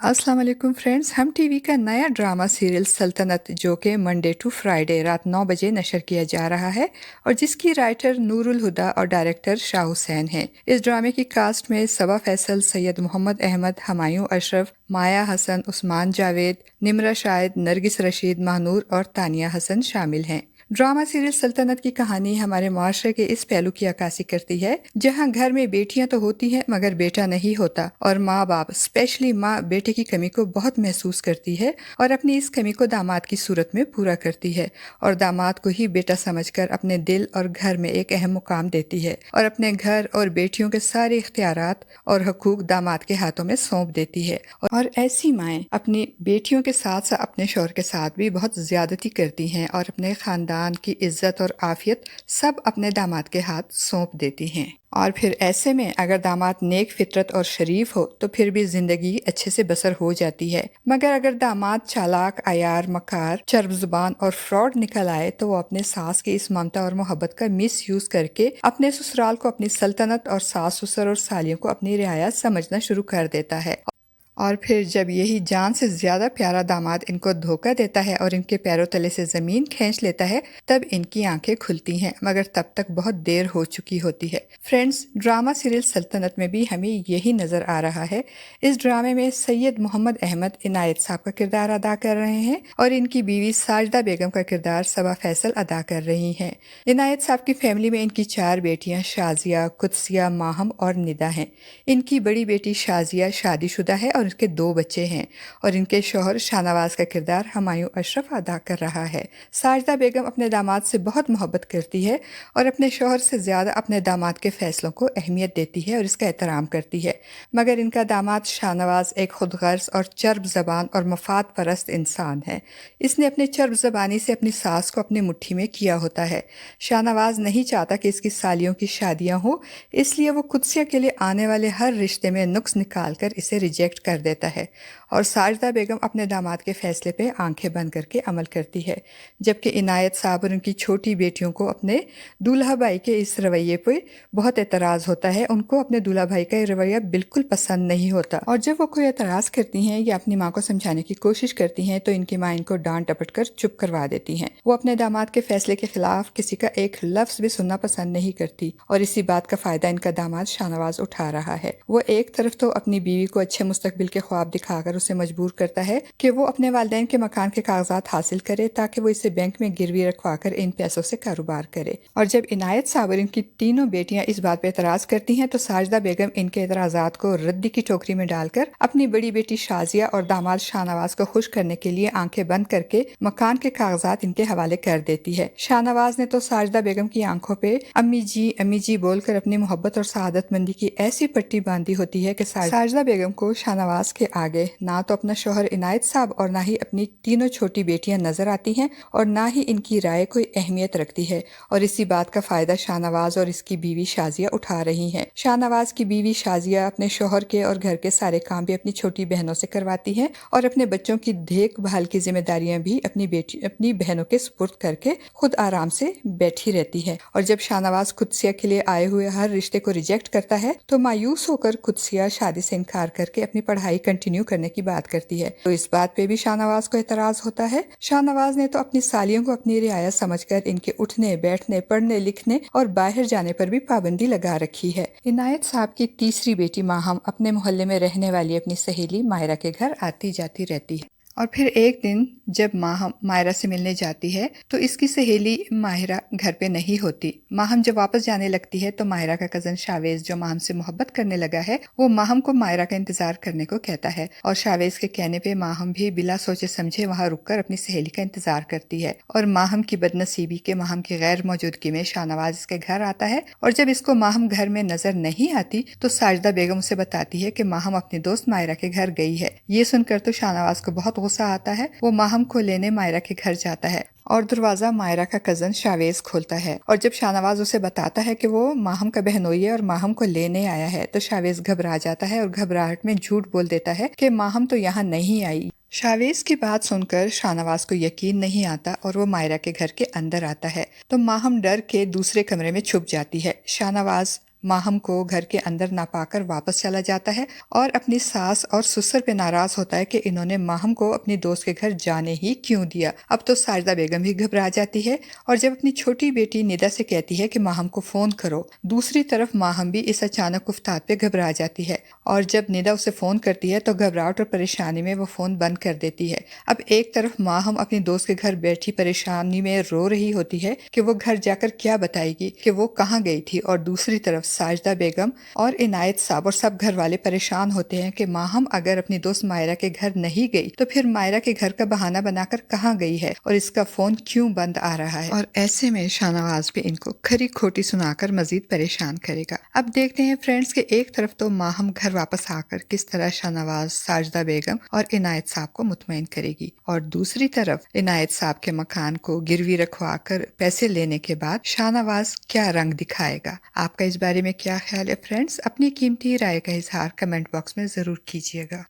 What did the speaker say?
अस्सलाम वालेकुम फ्रेंड्स। हम टीवी का नया ड्रामा सीरियल सल्तनत जो कि मंडे टू फ्राइडे रात 9 बजे नशर किया जा रहा है और जिसकी राइटर नूरुल हुदा और डायरेक्टर शाह हुसैन हैं। इस ड्रामे की कास्ट में सबा फैसल, सैयद मोहम्मद अहमद, हमायूं अशरफ, माया हसन, उस्मान जावेद, निमरा शाहिद, नरगिस रशीद, महानूर और तानिया हसन शामिल हैं। ड्रामा सीरियल सल्तनत की कहानी हमारे माशरे के इस पहलू की अक्कासी करती है जहां घर में बेटियां तो होती हैं मगर बेटा नहीं होता और माँ बाप स्पेशली माँ बेटे की कमी को बहुत महसूस करती है और अपनी इस कमी को दामाद की सूरत में पूरा करती है और दामाद को ही बेटा समझकर अपने दिल और घर में एक अहम मुकाम देती है और अपने घर और बेटियों के सारे इख्तियारात और हकूक दामाद के हाथों में सौंप देती है। और ऐसी माएँ अपनी बेटियों के साथ साथ अपने शौहर के साथ भी बहुत ज्यादती करती हैं और अपने खानदान की इज्जत और आफियत सब अपने दामाद के हाथ सौंप देती हैं। और फिर ऐसे में अगर दामाद नेक फितरत और शरीफ हो तो फिर भी जिंदगी अच्छे से बसर हो जाती है, मगर अगर दामाद चालाक, अयार, मकार, चर्ब जुबान और फ्रॉड निकल आए तो वो अपने सास की इस ममता और मोहब्बत का मिस यूज करके अपने ससुराल को अपनी सल्तनत और सास ससुर और सालियों को अपनी रियायत समझना शुरू कर देता है। और फिर जब यही जान से ज्यादा प्यारा दामाद इनको धोखा देता है और इनके पैरों तले से जमीन खींच लेता है तब इनकी आंखें खुलती हैं, मगर तब तक बहुत देर हो चुकी होती है। फ्रेंड्स, ड्रामा सीरियल सल्तनत में भी हमें यही नजर आ रहा है। इस ड्रामे में सैयद मोहम्मद अहमद इनायत साहब का किरदार अदा कर रहे हैं और इनकी बीवी साजिदा बेगम का किरदार सबा फैसल अदा कर रही हैं। इनायत साहब की फैमिली में इनकी 4 बेटियां शाजिया, कुदसिया, माहम और निदा हैं। इनकी बड़ी बेटी शाजिया शादीशुदा है और इनके 2 बच्चे हैं और इनके शौहर शाहनवाज का किरदार हमायूं अशरफ अदा कर रहा है। साजिदा बेगम अपने दामाद से बहुत मोहब्बत करती है और अपने शौहर से ज़्यादा अपने दामाद के फैसलों को अहमियत देती है और इसका एहतराम करती है, मगर इनका दामाद शाहनवाज एक खुदगर्ज और चर्ब ज़बान और मफाद परस्त इंसान है। इसने अपने चर्ब ज़बानी से अपनी सास को अपनी मुट्ठी में किया होता है। शाहनवाज नहीं चाहता कि इसकी सालियों की शादियाँ हो, इसलिए वो कुदसिया के लिए आने वाले हर रिश्ते में नुक्स निकालकर इसे रिजेक्ट कर देता है और साजिदा बेगम अपने दामाद के फैसले पे आंखें बंद करके अमल करती है, जबकि इनायत साहब और उनकी छोटी बेटियों को अपने दूल्हा भाई के इस रवैये पे बहुत एतराज़ होता है। उनको अपने दूल्हा भाई का ये रवैया बिल्कुल पसंद नहीं होता और जब वो कोई एतराज़ करती हैं या अपनी माँ को समझाने की कोशिश करती हैं तो इनकी माँ इनको डांट डपट कर चुप करवा देती हैं। वो अपने दामाद के फैसले के खिलाफ किसी का एक लफ्ज़ भी सुनना पसंद नहीं करती और इसी बात का फायदा इनका दामाद शाहनवाज उठा रहा है। वो एक तरफ तो अपनी बीवी को अच्छे मुस्तकबिल के ख्वाब दिखाकर उसे मजबूर करता है कि वो अपने वालिदैन के मकान के कागजात हासिल करे ताकि वो इसे बैंक में गिरवी रखवाकर इन पैसों से कारोबार करे। और जब इनायत साहब और इनकी तीनों बेटियां इस बात पे एतराज करती हैं तो साजिदा बेगम इनके एतराजात को रद्दी की टोकरी में डालकर अपनी बड़ी बेटी शाजिया और दामाद शाहनवाज को खुश करने के लिए आंखें बंद करके मकान के कागजात इनके हवाले कर देती है। शाहनवाज ने तो साजिदा बेगम की आंखों पे अम्मी जी बोलकर अपनी मोहब्बत और सआदतमंदी की ऐसी पट्टी बांधी होती है कि साजिदा बेगम को शाहनवाज के आगे ना तो अपना शौहर इनायत साहब और ना ही अपनी तीनों छोटी बेटियां नजर आती हैं और ना ही इनकी राय कोई अहमियत रखती है और इसी बात का फायदा शाहनवाज और इसकी बीवी शाजिया उठा रही हैं। शाहनवाज की बीवी शाजिया अपने शौहर के और घर के सारे काम भी अपनी छोटी बहनों से करवाती है और अपने बच्चों की देखभाल की जिम्मेदारियां भी अपनी बहनों के सुपुर्द करके खुद आराम से बैठी रहती है। और जब शाहनवाज कुदसिया के लिए आए हुए हर रिश्ते को रिजेक्ट करता है तो मायूस होकर कुदसिया शादी से इनकार करके अपनी पढ़ाई कंटिन्यू करने की बात करती है। तो इस बात पे भी शाहनवाज को एतराज होता है। शाहनवाज ने तो अपनी सालियों को अपनी रियायत समझकर इनके उठने, बैठने, पढ़ने, लिखने और बाहर जाने पर भी पाबंदी लगा रखी है। इनायत साहब की तीसरी बेटी माहम अपने मोहल्ले में रहने वाली अपनी सहेली मायरा के घर आती जाती रहती है और फिर एक दिन जब माहम मायरा से मिलने जाती है तो इसकी सहेली माहिरा घर पे नहीं होती। माहम जब वापस जाने लगती है तो माहिरा का कजन शावेज जो माहम से मोहब्बत करने लगा है वो माहम को मायरा का इंतजार करने को कहता है और शावेज के कहने पे माहम भी बिला सोचे समझे वहाँ रुककर अपनी सहेली का इंतजार करती है। और माहम की बदनसीबी के माहम की गैर मौजूदगी में शाहनवाज इसके घर आता है और जब इसको माहम घर में नजर नहीं आती तो साजिदा बेगम उसे बताती है कि माहम अपनी दोस्त मायरा के घर गई है। ये सुनकर तो शाहनवाज को बहुत गुस्सा आता है। वो माहम को लेने मायरा के घर जाता है और दरवाजा मायरा का कजन शावेज खोलता है और जब शाहनवाज उसे बताता है कि वो माहम का बहनोई है और माहम को लेने आया है तो शावेज घबरा जाता है और घबराहट में झूठ बोल देता है कि माहम तो यहाँ नहीं आई। शावेज की बात सुनकर शाहनवाज को यकीन नहीं आता और वो मायरा के घर के अंदर आता है तो माहम डर के दूसरे कमरे में छुप जाती है। शाहनवाज माहम को घर के अंदर ना पाकर वापस चला जाता है और अपनी सास और ससुर पे नाराज होता है कि इन्होंने माहम को अपनी दोस्त के घर जाने ही क्यों दिया। अब तो साजिदा बेगम भी घबरा जाती है और जब अपनी छोटी बेटी निदा से कहती है कि माहम को फोन करो, दूसरी तरफ माहम भी इस अचानक उफ्ताद पे घबरा जाती है और जब निदा उसे फोन करती है तो घबराहट और परेशानी में वो फोन बंद कर देती है। अब एक तरफ माहम अपनी दोस्त के घर बैठी परेशानी में रो रही होती है कि वो घर जाकर क्या बताएगी कि वो कहाँ गई थी, और दूसरी तरफ साजिदा बेगम और इनायत साहब और सब घर वाले परेशान होते हैं कि माहम अगर अपनी दोस्त मायरा के घर नहीं गई तो फिर मायरा के घर का बहाना बनाकर कहाँ गई है और इसका फोन क्यों बंद आ रहा है। और ऐसे में शाहनवाज भी इनको खरी खोटी सुनाकर मजीद परेशान करेगा। अब देखते हैं फ्रेंड्स कि एक तरफ तो माहम घर वापस आकर किस तरह शाहनवाज, साजिदा बेगम और इनायत साहब को मुतमईन करेगी, और दूसरी तरफ इनायत साहब के मकान को गिरवी रखवाकर पैसे लेने के बाद शाहनवाज क्या रंग दिखाएगा। आपका इस बारे में क्या ख्याल है फ्रेंड्स? अपनी कीमती राय का इजहार कमेंट बॉक्स में जरूर कीजिएगा।